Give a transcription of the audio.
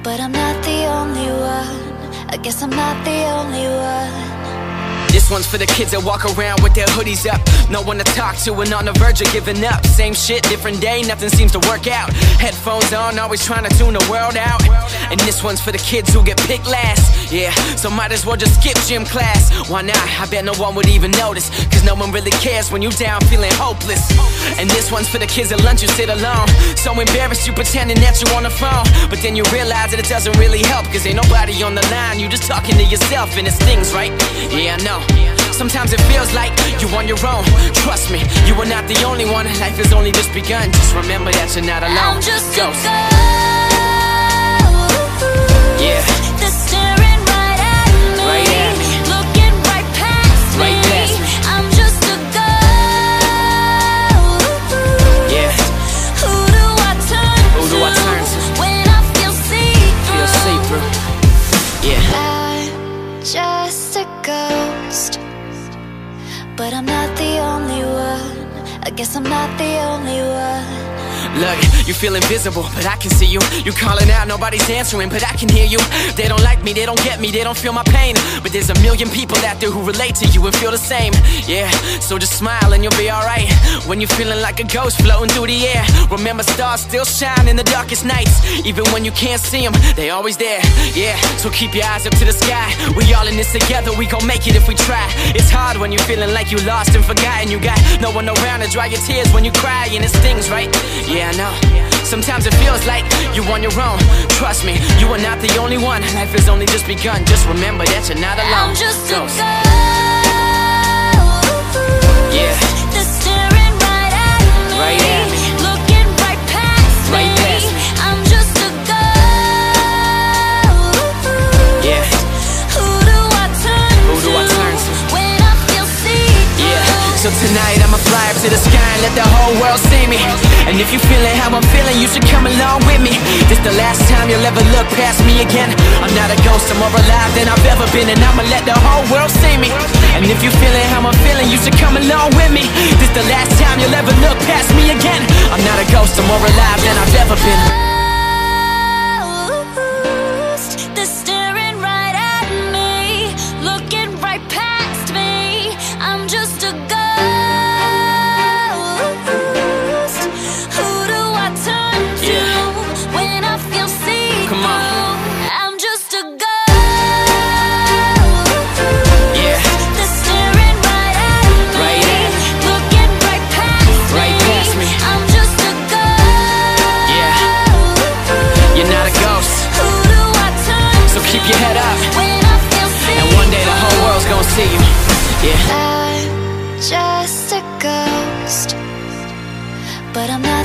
But I'm not the only one. I guess I'm not the only one. This one's for the kids that walk around with their hoodies up, no one to talk to and on the verge of giving up. Same shit, different day, nothing seems to work out. Headphones on, always trying to tune the world out. And this one's for the kids who get picked last. Yeah, so might as well just skip gym class. Why not? I bet no one would even notice, cause no one really cares when you down feeling hopeless. And this one's for the kids at lunch who sit alone, so embarrassed you pretending that you on the phone. But then you realize that it doesn't really help, cause ain't nobody on the line, you just talking to yourself and it stings, right? Yeah, I know. Sometimes it feels like you're on your own. Trust me, you are not the only one. Life has only just begun. Just remember that you're not alone. I'm just Ghost. a ghost. Yeah. They're staring right at me. Right at me. Looking right past me. Right past me. I'm just a ghost. Yeah. Who do I turn Who do I turn to? when I feel see-through? Feel see-through. Yeah. I'm just a ghost, but I'm not the only one. I guess I'm not the only one. Look, you feel invisible, but I can see you. You calling out, nobody's answering, but I can hear you. They don't like me, they don't get me, they don't feel my pain. But there's a million people out there who relate to you and feel the same. Yeah, so just smile and you'll be alright. When you're feeling like a ghost floating through the air, remember stars still shine in the darkest nights. Even when you can't see them, they always there. Yeah, so keep your eyes up to the sky. We all in this together, we gon' make it if we try. It's hard when you're feeling like you lost and forgotten. You got no one around to dry your tears when you cry, and it stings, right? Yeah, I know. Sometimes it feels like you're on your own. Trust me, you are not the only one. Life has only just begun. Just remember that you're not alone. I'm just a Ghost. ghost. Yeah. They're staring right at me. Right at me. Looking right past Right me. past me. I'm just a ghost. Yeah. Who do I turn Who do I turn to? when I feel see-through? Yeah. So tonight I'ma fly up to the sky and let the whole world see me. And if you feeling how I'm feeling, you should come along with me. This the last time you'll ever look past me again. I'm not a ghost, I'm more alive than I've ever been, and I'ma let the whole world see me. And if you feeling how I'm feeling, you should come along with me. This the last time you'll ever look past me again. I'm not a ghost, I'm more alive than I've ever been. Ghost. They're staring right at me. Looking right past me. I'm just a ghost. Who do I turn to when I feel see-through? Come on. I'm just a ghost. Yeah. They're staring right at me. Right at me. Looking right past me. Right past me. I'm just a ghost. Yeah. You're not a ghost, Who do I turn so keep your head up, when I feel see-through? and one day the whole world's gonna see you. Yeah. I'm just a ghost, but I'm not